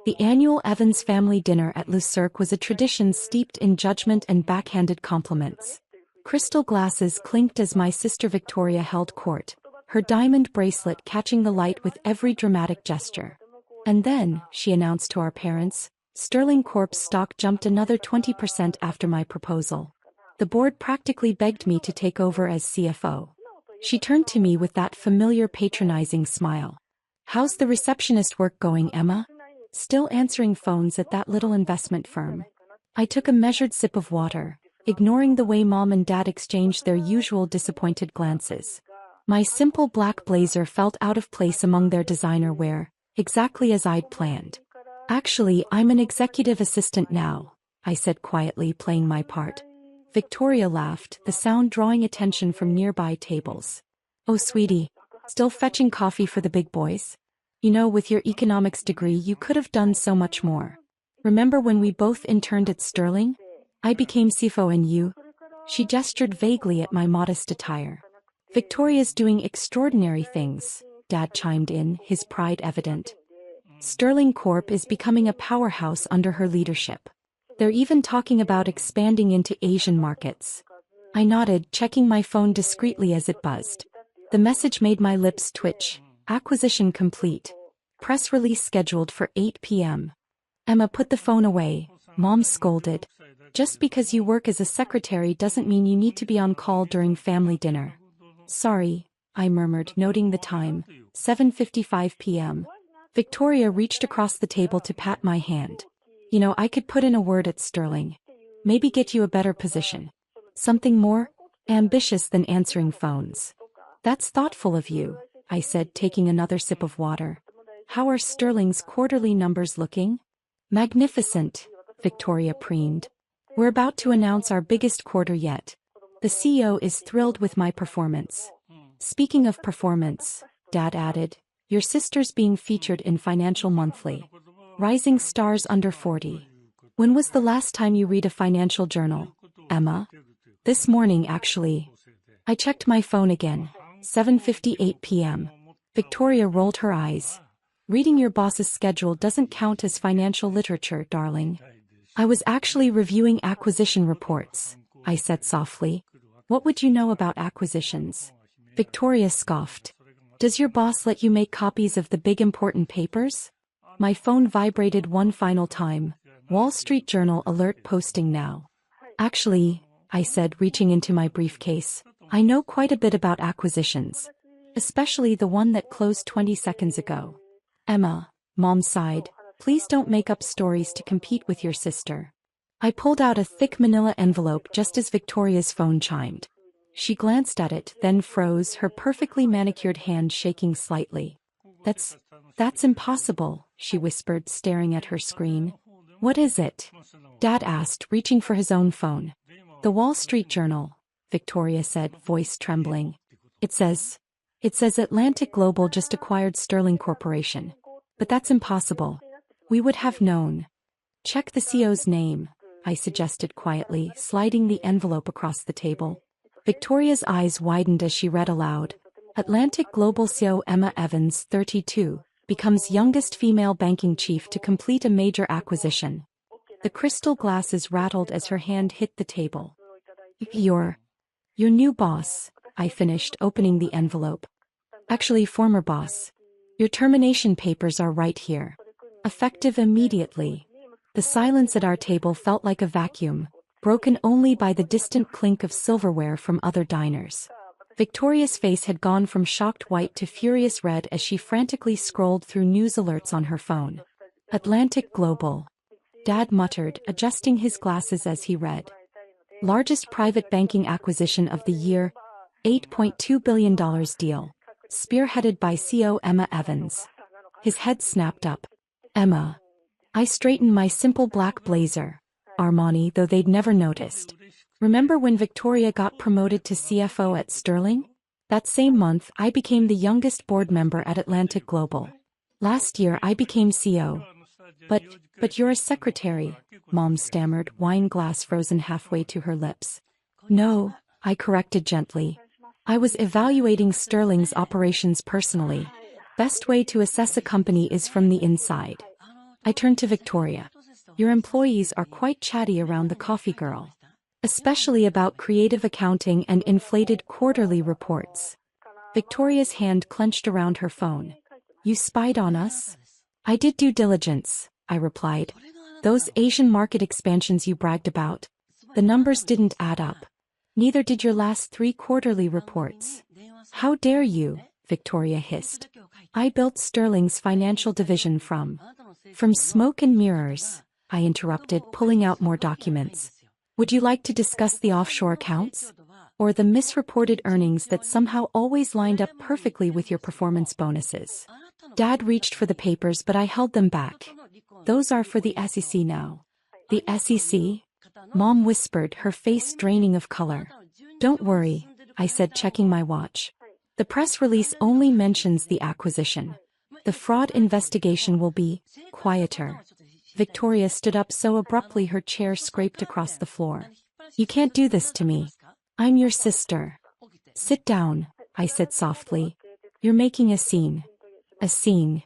The annual Evans family dinner at Le Cirque was a tradition steeped in judgment and backhanded compliments. Crystal glasses clinked as my sister Victoria held court, her diamond bracelet catching the light with every dramatic gesture. And then, she announced to our parents, Sterling Corp's stock jumped another 20% after my proposal. The board practically begged me to take over as CFO. She turned to me with that familiar patronizing smile. "How's the receptionist work going, Emma? Still answering phones at that little investment firm?" I took a measured sip of water, ignoring the way Mom and Dad exchanged their usual disappointed glances. My simple black blazer felt out of place among their designer wear, exactly as I'd planned. "Actually, I'm an executive assistant now," I said quietly, playing my part. Victoria laughed, the sound drawing attention from nearby tables. "Oh sweetie, still fetching coffee for the big boys? You know, with your economics degree you could have done so much more. Remember when we both interned at Sterling? I became CFO and you—" She gestured vaguely at my modest attire. "Victoria's doing extraordinary things," Dad chimed in, his pride evident. "Sterling Corp is becoming a powerhouse under her leadership. They're even talking about expanding into Asian markets." I nodded, checking my phone discreetly as it buzzed. The message made my lips twitch. "Acquisition complete. Press release scheduled for 8 p.m. "Emma, put the phone away," Mom scolded. "Just because you work as a secretary doesn't mean you need to be on call during family dinner." "Sorry," I murmured, noting the time, 7:55 p.m. Victoria reached across the table to pat my hand. "You know, I could put in a word at Sterling. Maybe get you a better position. Something more ambitious than answering phones." "That's thoughtful of you," I said, taking another sip of water. "How are Sterling's quarterly numbers looking?" "Magnificent," Victoria preened. "We're about to announce our biggest quarter yet. The CEO is thrilled with my performance." "Speaking of performance," Dad added, "your sister's being featured in Financial Monthly. Rising stars under 40. When was the last time you read a financial journal, Emma?" "This morning, actually." I checked my phone again, 7:58 p.m. Victoria rolled her eyes. "Reading your boss's schedule doesn't count as financial literature, darling." "I was actually reviewing acquisition reports," I said softly. "What would you know about acquisitions?" Victoria scoffed. "Does your boss let you make copies of the big important papers?" My phone vibrated one final time. Wall Street Journal alert posting now. "Actually," I said, reaching into my briefcase, "I know quite a bit about acquisitions. Especially the one that closed 20 seconds ago." "Emma," Mom sighed, "please don't make up stories to compete with your sister." I pulled out a thick manila envelope just as Victoria's phone chimed. She glanced at it, then froze, her perfectly manicured hand shaking slightly. That's impossible," she whispered, staring at her screen. "What is it?" Dad asked, reaching for his own phone. "The Wall Street Journal," Victoria said, voice trembling. It says Atlantic Global just acquired Sterling Corporation. But that's impossible. We would have known." "Check the CEO's name," I suggested quietly, sliding the envelope across the table. Victoria's eyes widened as she read aloud. "Atlantic Global CEO Emma Evans, 32, becomes youngest female banking chief to complete a major acquisition." The crystal glasses rattled as her hand hit the table. Your new boss," I finished, opening the envelope. "Actually, former boss. Your termination papers are right here. Effective immediately." The silence at our table felt like a vacuum, broken only by the distant clink of silverware from other diners. Victoria's face had gone from shocked white to furious red as she frantically scrolled through news alerts on her phone. "Atlantic Global," Dad muttered, adjusting his glasses as he read. "Largest private banking acquisition of the year, $8.2 billion deal. Spearheaded by CEO Emma Evans." His head snapped up. "Emma." I straightened my simple black blazer. "Armani," though they'd never noticed. "Remember when Victoria got promoted to CFO at Sterling? That same month, I became the youngest board member at Atlantic Global. Last year I became CEO. But you're a secretary," Mom stammered, wine glass frozen halfway to her lips. "No," I corrected gently. "I was evaluating Sterling's operations personally. Best way to assess a company is from the inside." I turned to Victoria. Your employees are quite chatty around the coffee girl. Especially about creative accounting and inflated quarterly reports. Victoria's hand clenched around her phone. You spied on us? I did due diligence, I replied. Those Asian market expansions you bragged about. The numbers didn't add up. Neither did your last 3 quarterly reports. How dare you, Victoria hissed. I built Sterling's financial division from smoke and mirrors, I interrupted, pulling out more documents. Would you like to discuss the offshore accounts? Or the misreported earnings that somehow always lined up perfectly with your performance bonuses? Dad reached for the papers, but I held them back. Those are for the SEC now. The SEC? Mom whispered, her face draining of color. Don't worry, I said, checking my watch. The press release only mentions the acquisition. The fraud investigation will be quieter. Victoria stood up so abruptly her chair scraped across the floor. You can't do this to me. I'm your sister. Sit down, I said softly. You're making a scene. A scene.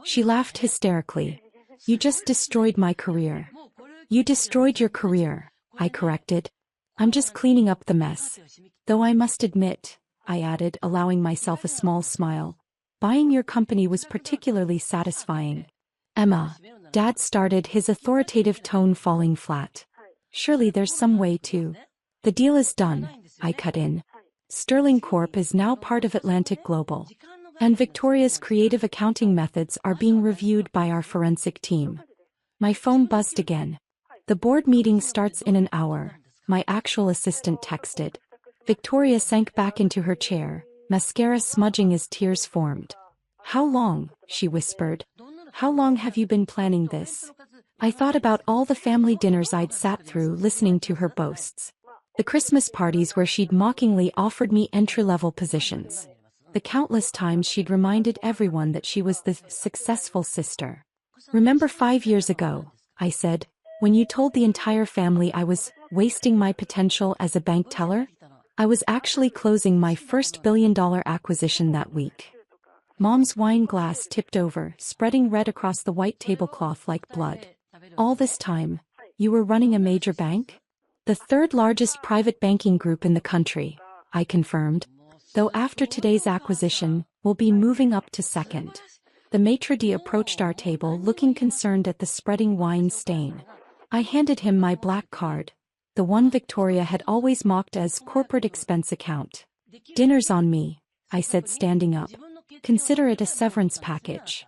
She laughed hysterically. You just destroyed my career. You destroyed your career, I corrected. I'm just cleaning up the mess. Though I must admit, I added, allowing myself a small smile, buying your company was particularly satisfying. Emma, Dad started, his authoritative tone falling flat. Surely there's some way to. The deal is done, I cut in. Sterling Corp is now part of Atlantic Global. And Victoria's creative accounting methods are being reviewed by our forensic team. My phone buzzed again. The board meeting starts in an hour, my actual assistant texted. Victoria sank back into her chair, mascara smudging as tears formed. How long, she whispered. How long have you been planning this? I thought about all the family dinners I'd sat through listening to her boasts. The Christmas parties where she'd mockingly offered me entry-level positions. The countless times she'd reminded everyone that she was the successful sister. Remember 5 years ago, I said, when you told the entire family I was wasting my potential as a bank teller? I was actually closing my first billion-dollar acquisition that week. Mom's wine glass tipped over, spreading red across the white tablecloth like blood. All this time, you were running a major bank? The 3rd largest private banking group in the country, I confirmed. Though after today's acquisition, we'll be moving up to 2nd. The maitre d' approached our table looking concerned at the spreading wine stain. I handed him my black card, the one Victoria had always mocked as corporate expense account. Dinner's on me, I said, standing up. Consider it a severance package.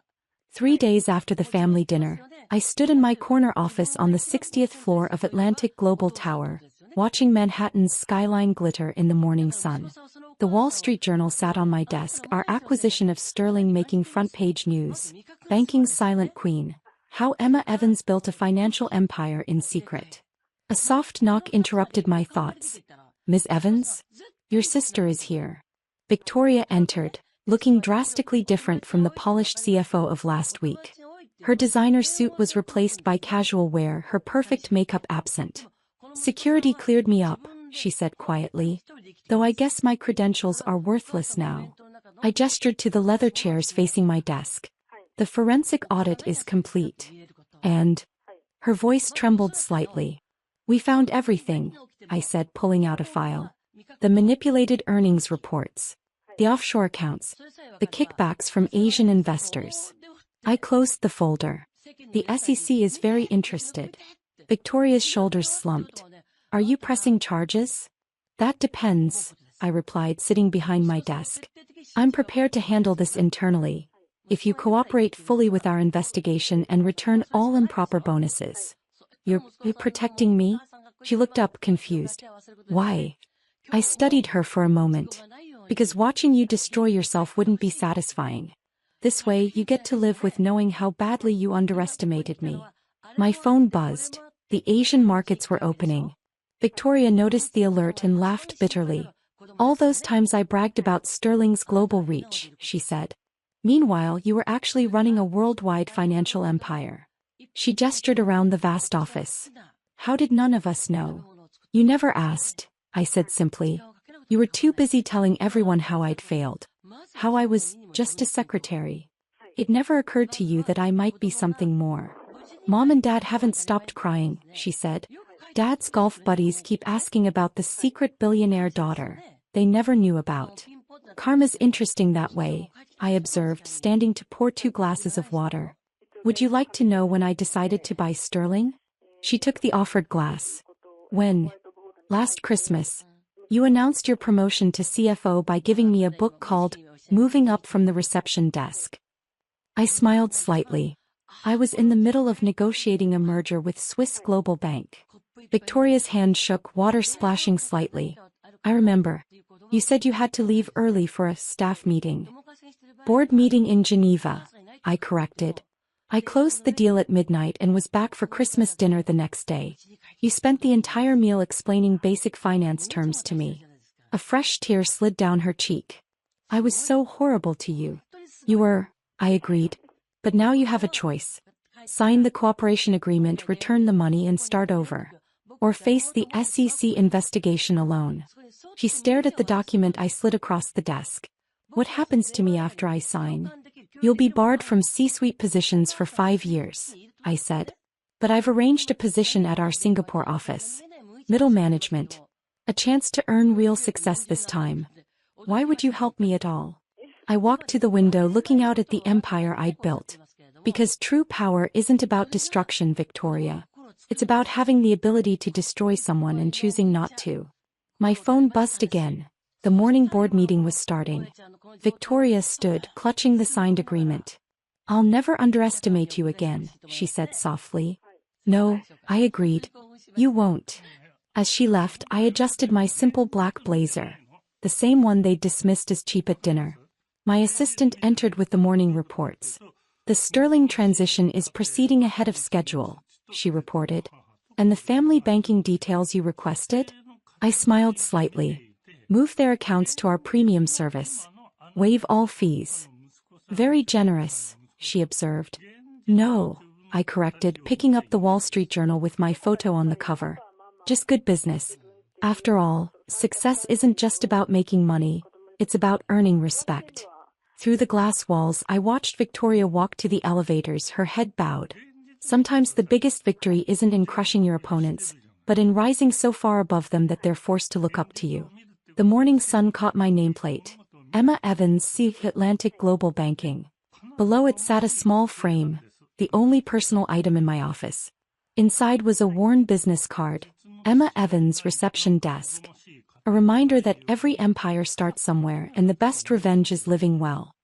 3 days after the family dinner, I stood in my corner office on the 60th floor of Atlantic Global Tower, watching Manhattan's skyline glitter in the morning sun. The Wall Street Journal sat on my desk, our acquisition of Sterling making front-page news. Banking's silent queen. How Emma Evans built a financial empire in secret. A soft knock interrupted my thoughts. Miss Evans? Your sister is here. Victoria entered, looking drastically different from the polished CFO of last week. Her designer suit was replaced by casual wear, her perfect makeup absent. Security cleared me up, she said quietly. Though I guess my credentials are worthless now. I gestured to the leather chairs facing my desk. The forensic audit is complete. And her voice trembled slightly. We found everything, I said, pulling out a file. The manipulated earnings reports. The offshore accounts. The kickbacks from Asian investors. I closed the folder. The SEC is very interested. Victoria's shoulders slumped. Are you pressing charges? That depends, I replied, sitting behind my desk. I'm prepared to handle this internally, if you cooperate fully with our investigation and return all improper bonuses. You're protecting me? She looked up, confused. Why? I studied her for a moment. Because watching you destroy yourself wouldn't be satisfying. This way, you get to live with knowing how badly you underestimated me. My phone buzzed. The Asian markets were opening. Victoria noticed the alert and laughed bitterly. All those times I bragged about Sterling's global reach, she said. Meanwhile, you were actually running a worldwide financial empire. She gestured around the vast office. How did none of us know? You never asked, I said simply. You were too busy telling everyone how I'd failed. How I was just a secretary. It never occurred to you that I might be something more. Mom and Dad haven't stopped crying, she said. Dad's golf buddies keep asking about the secret billionaire daughter they never knew about. Karma's interesting that way, I observed, standing to pour 2 glasses of water. Would you like to know when I decided to buy sterling? She took the offered glass. When? Last Christmas. You announced your promotion to CFO by giving me a book called Moving Up from the Reception Desk. I smiled slightly. I was in the middle of negotiating a merger with Swiss Global Bank. Victoria's hand shook, water splashing slightly. I remember. You said you had to leave early for a staff meeting. Board meeting in Geneva, I corrected. I closed the deal at midnight and was back for Christmas dinner the next day. You spent the entire meal explaining basic finance terms to me. A fresh tear slid down her cheek. I was so horrible to you. You were, I agreed. But now you have a choice. Sign the cooperation agreement, return the money and start over. Or face the SEC investigation alone. She stared at the document I slid across the desk. What happens to me after I sign? You'll be barred from C-suite positions for 5 years, I said. But I've arranged a position at our Singapore office. Middle management. A chance to earn real success this time. Why would you help me at all? I walked to the window looking out at the empire I'd built. Because true power isn't about destruction, Victoria. It's about having the ability to destroy someone and choosing not to. My phone buzzed again. The morning board meeting was starting. Victoria stood, clutching the signed agreement. I'll never underestimate you again, she said softly. No, I agreed. You won't. As she left, I adjusted my simple black blazer. The same one they'd dismissed as cheap at dinner. My assistant entered with the morning reports. The sterling transition is proceeding ahead of schedule, she reported. And the family banking details you requested? I smiled slightly. Move their accounts to our premium service. Waive all fees. Very generous, she observed. No, I corrected, picking up the Wall Street Journal with my photo on the cover. Just good business. After all, success isn't just about making money, it's about earning respect. Through the glass walls, I watched Victoria walk to the elevators, her head bowed. Sometimes the biggest victory isn't in crushing your opponents, but in rising so far above them that they're forced to look up to you. The morning sun caught my nameplate. Emma Evans, C. Atlantic Global Banking. Below it sat a small frame, the only personal item in my office. Inside was a worn business card, Emma Evans, Reception Desk. A reminder that every empire starts somewhere and the best revenge is living well.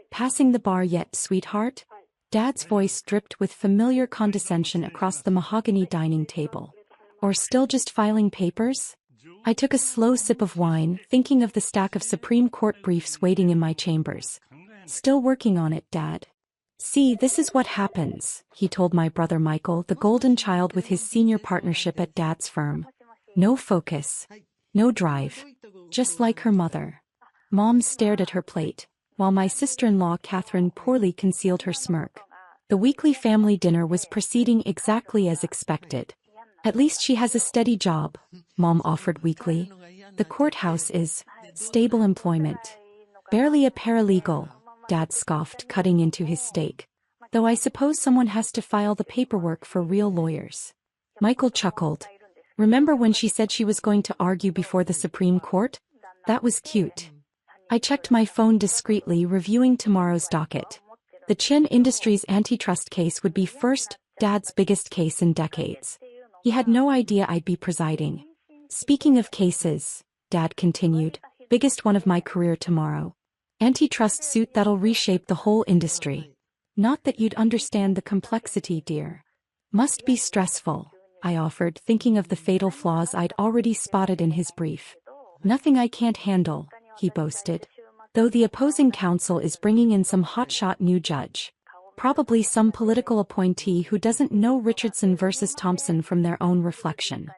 Passing the bar yet, sweetheart? Dad's voice dripped with familiar condescension across the mahogany dining table. Or still just filing papers? I took a slow sip of wine, thinking of the stack of Supreme Court briefs waiting in my chambers. Still working on it, Dad. See, this is what happens, he told my brother Michael, the golden child with his senior partnership at Dad's firm. No focus. No drive. Just like her mother. Mom stared at her plate, while my sister-in-law Catherine poorly concealed her smirk. The weekly family dinner was proceeding exactly as expected. At least she has a steady job, Mom offered weakly. The courthouse is stable employment. Barely a paralegal, Dad scoffed, cutting into his steak. Though I suppose someone has to file the paperwork for real lawyers. Michael chuckled. Remember when she said she was going to argue before the Supreme Court? That was cute. I checked my phone discreetly, reviewing tomorrow's docket. The Chin Industries antitrust case would be first, Dad's biggest case in decades. He had no idea I'd be presiding. Speaking of cases, Dad continued, biggest one of my career tomorrow. Antitrust suit that'll reshape the whole industry. Not that you'd understand the complexity, dear. Must be stressful, I offered, thinking of the fatal flaws I'd already spotted in his brief. Nothing I can't handle, he boasted. Though the opposing counsel is bringing in some hotshot new judge. Probably some political appointee who doesn't know Richardson versus Thompson from their own reflection.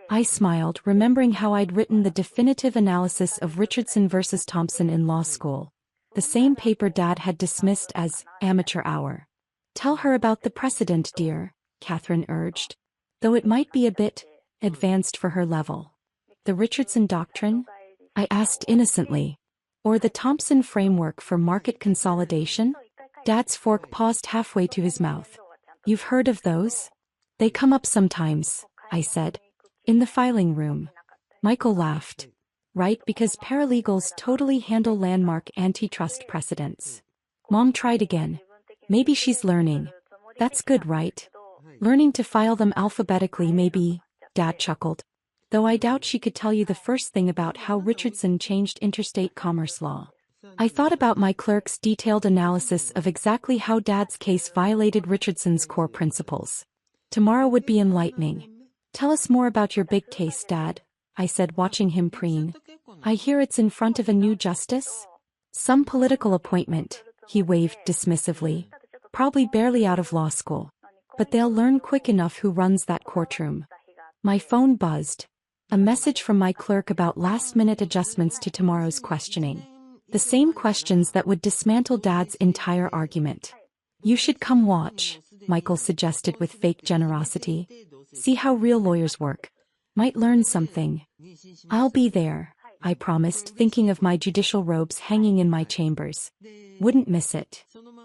I smiled, remembering how I'd written the definitive analysis of Richardson versus Thompson in law school. The same paper Dad had dismissed as amateur hour. Tell her about the precedent, dear, Catherine urged. Though it might be a bit advanced for her level. The Richardson Doctrine? I asked innocently. Or the Thompson Framework for Market Consolidation? Dad's fork paused halfway to his mouth. You've heard of those? They come up sometimes, I said. In the filing room. Michael laughed. Right, because paralegals totally handle landmark antitrust precedents. Mom tried again. Maybe she's learning. That's good, right? Learning to file them alphabetically maybe, Dad chuckled. Though I doubt she could tell you the first thing about how Richardson changed interstate commerce law. I thought about my clerk's detailed analysis of exactly how Dad's case violated Richardson's core principles. Tomorrow would be enlightening. Tell us more about your big case, Dad, I said, watching him preen. I hear it's in front of a new justice? Some political appointment, he waved dismissively. Probably barely out of law school. But they'll learn quick enough who runs that courtroom. My phone buzzed. A message from my clerk about last-minute adjustments to tomorrow's questioning. The same questions that would dismantle Dad's entire argument. You should come watch, Michael suggested with fake generosity. See how real lawyers work. Might learn something. I'll be there, I promised, thinking of my judicial robes hanging in my chambers. Wouldn't miss it.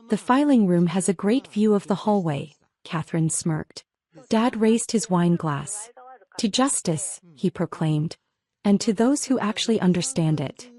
The filing room has a great view of the hallway, Catherine smirked. Dad raised his wine glass. To justice, he proclaimed. And to those who actually understand it.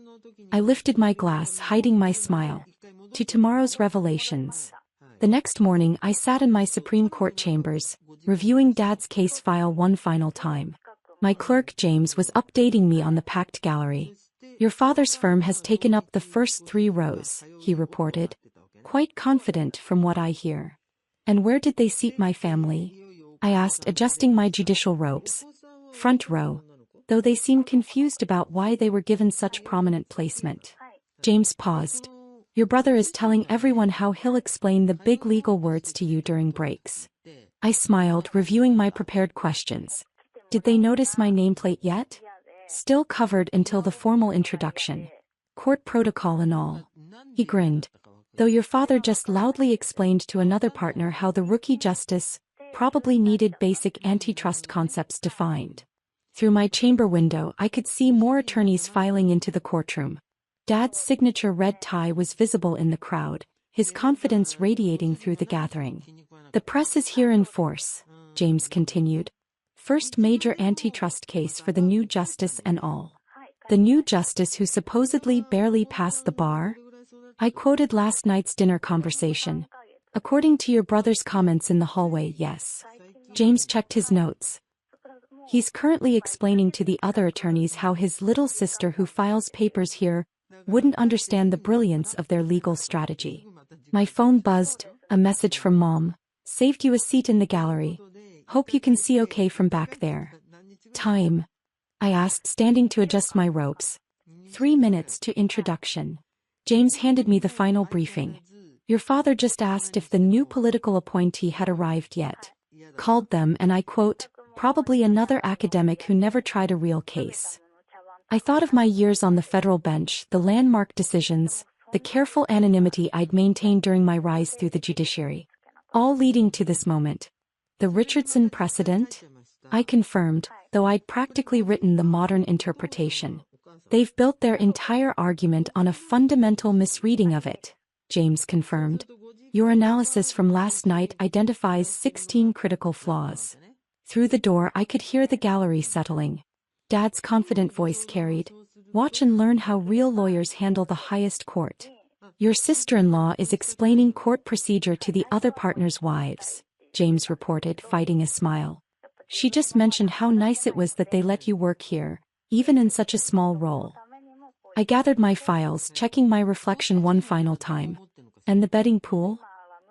I lifted my glass, hiding my smile. To tomorrow's revelations. The next morning I sat in my Supreme Court chambers, reviewing Dad's case file one final time. My clerk James was updating me on the packed gallery. Your father's firm has taken up the first 3 rows, he reported. Quite confident from what I hear. And where did they seat my family? I asked, adjusting my judicial robes. Front row. Though they seemed confused about why they were given such prominent placement. James paused. Your brother is telling everyone how he'll explain the big legal words to you during breaks. I smiled, reviewing my prepared questions. Did they notice my nameplate yet? Still covered until the formal introduction. Court protocol and all. He grinned. Though your father just loudly explained to another partner how the rookie justice probably needed basic antitrust concepts defined. Through my chamber window I could see more attorneys filing into the courtroom. Dad's signature red tie was visible in the crowd, his confidence radiating through the gathering. The press is here in force, James continued. First major antitrust case for the new justice and all. The new justice who supposedly barely passed the bar? I quoted last night's dinner conversation. According to your brother's comments in the hallway, yes. James checked his notes. He's currently explaining to the other attorneys how his little sister who files papers here wouldn't understand the brilliance of their legal strategy. My phone buzzed, a message from Mom. Saved you a seat in the gallery. Hope you can see okay from back there. Time? I asked, standing to adjust my ropes. 3 minutes to introduction. James handed me the final briefing. Your father just asked if the new political appointee had arrived yet. Called them and I quote, probably another academic who never tried a real case. I thought of my years on the federal bench, the landmark decisions, the careful anonymity I'd maintained during my rise through the judiciary. All leading to this moment. The Richardson precedent? I confirmed, though I'd practically written the modern interpretation. They've built their entire argument on a fundamental misreading of it, James confirmed. Your analysis from last night identifies 16 critical flaws. Through the door I could hear the gallery settling. Dad's confident voice carried, watch and learn how real lawyers handle the highest court. Your sister-in-law is explaining court procedure to the other partners' wives, James reported, fighting a smile. She just mentioned how nice it was that they let you work here, even in such a small role. I gathered my files, checking my reflection one final time. And the betting pool?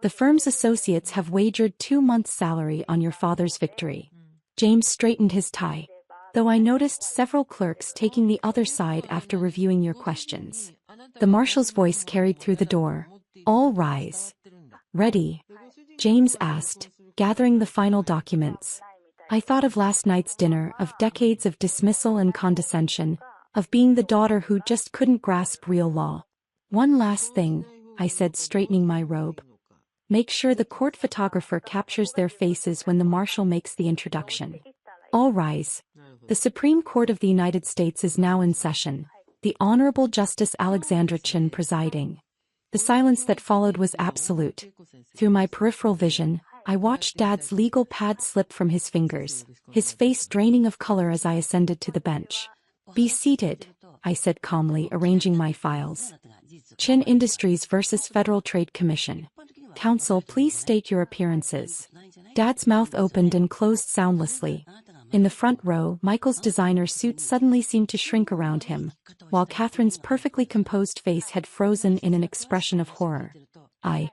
The firm's associates have wagered 2 months' salary on your father's victory. James straightened his tie. Though I noticed several clerks taking the other side after reviewing your questions. The marshal's voice carried through the door. All rise. Ready? James asked, gathering the final documents. I thought of last night's dinner, of decades of dismissal and condescension, of being the daughter who just couldn't grasp real law. One last thing, I said, straightening my robe. Make sure the court photographer captures their faces when the marshal makes the introduction. All rise. The Supreme Court of the United States is now in session, the Honorable Justice Alexandra Chin presiding. The silence that followed was absolute. Through my peripheral vision, I watched Dad's legal pad slip from his fingers, his face draining of color as I ascended to the bench. Be seated, I said calmly, arranging my files. Chin Industries versus Federal Trade Commission. Counsel, please state your appearances. Dad's mouth opened and closed soundlessly. In the front row, Michael's designer suit suddenly seemed to shrink around him, while Catherine's perfectly composed face had frozen in an expression of horror. I.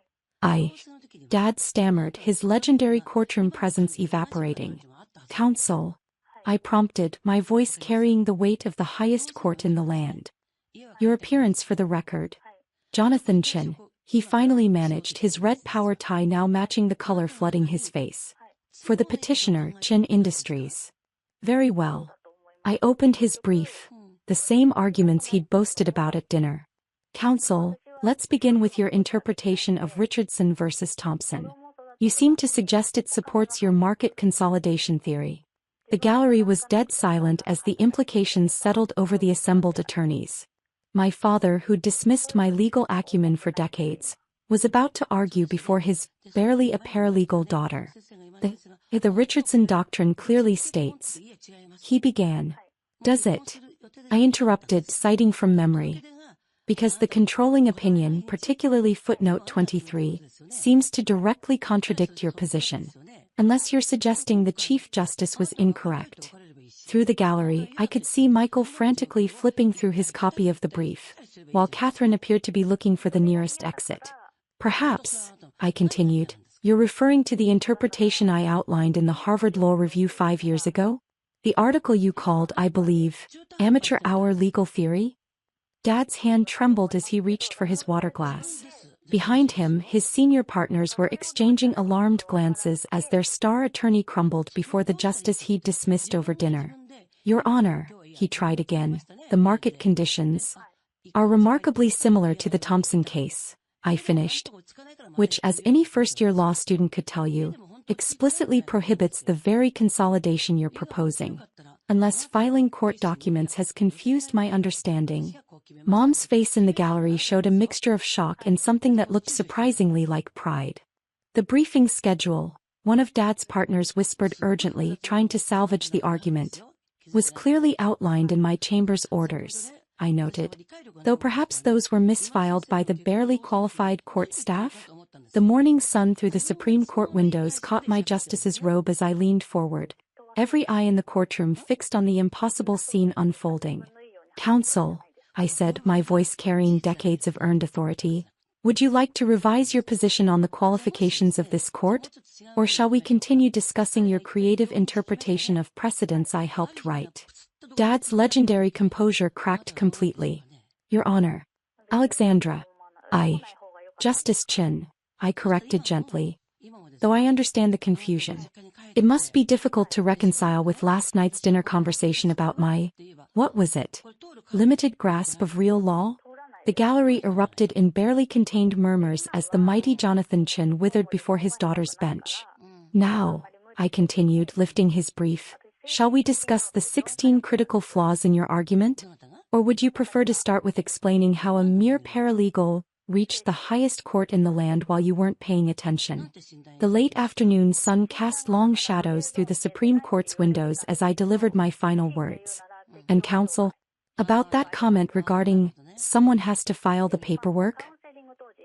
Dad stammered, his legendary courtroom presence evaporating. Counsel. I prompted, my voice carrying the weight of the highest court in the land. Your appearance for the record. Jonathan Chin. He finally managed, his red power tie now matching the color flooding his face. For the petitioner, Chin Industries. Very well. I opened his brief. The same arguments he'd boasted about at dinner. Counsel, let's begin with your interpretation of Richardson versus Thompson. You seem to suggest it supports your market consolidation theory. The gallery was dead silent as the implications settled over the assembled attorneys. My father, who'd dismissed my legal acumen for decades, was about to argue before his barely a paralegal daughter. The Richardson doctrine clearly states. He began. Does it? I interrupted, citing from memory. Because the controlling opinion, particularly footnote 23, seems to directly contradict your position. Unless you're suggesting the Chief Justice was incorrect. Through the gallery, I could see Michael frantically flipping through his copy of the brief, while Catherine appeared to be looking for the nearest exit. Perhaps, I continued, you're referring to the interpretation I outlined in the Harvard Law Review 5 years ago? The article you called, I believe, Amateur Hour Legal Theory? Dad's hand trembled as he reached for his water glass. Behind him, his senior partners were exchanging alarmed glances as their star attorney crumbled before the justice he'd dismissed over dinner. Your Honor, he tried again, the market conditions are remarkably similar to the Thompson case, I finished, which, as any first-year law student could tell you, explicitly prohibits the very consolidation you're proposing. Unless filing court documents has confused my understanding. Mom's face in the gallery showed a mixture of shock and something that looked surprisingly like pride. The briefing schedule, one of Dad's partners whispered urgently, trying to salvage the argument, was clearly outlined in my chamber's orders, I noted. Though perhaps those were misfiled by the barely qualified court staff? The morning sun through the Supreme Court windows caught my justice's robe as I leaned forward, every eye in the courtroom fixed on the impossible scene unfolding. Counsel, I said, my voice carrying decades of earned authority, would you like to revise your position on the qualifications of this court? Or shall we continue discussing your creative interpretation of precedents I helped write? Dad's legendary composure cracked completely. Your Honor. Alexandra. Justice Chin, I corrected gently. Though I understand the confusion. It must be difficult to reconcile with last night's dinner conversation about my, what was it? Limited grasp of real law? The gallery erupted in barely contained murmurs as the mighty Jonathan Chin withered before his daughter's bench. Now, I continued, lifting his brief, shall we discuss the 16 critical flaws in your argument? Or would you prefer to start with explaining how a mere paralegal reached the highest court in the land while you weren't paying attention? The late afternoon sun cast long shadows through the Supreme Court's windows as I delivered my final words. And counsel, about that comment regarding, someone has to file the paperwork?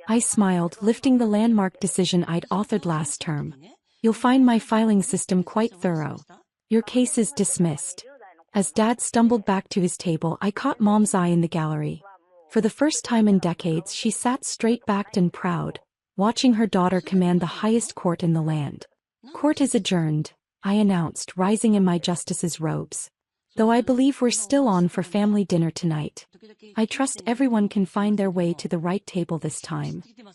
I smiled, lifting the landmark decision I'd authored last term. You'll find my filing system quite thorough. Your case is dismissed. As Dad stumbled back to his table, I caught Mom's eye in the gallery. For the first time in decades, she sat straight-backed and proud, watching her daughter command the highest court in the land. Court is adjourned, I announced, rising in my justice's robes. Though I believe we're still on for family dinner tonight. I trust everyone can find their way to the right table this time.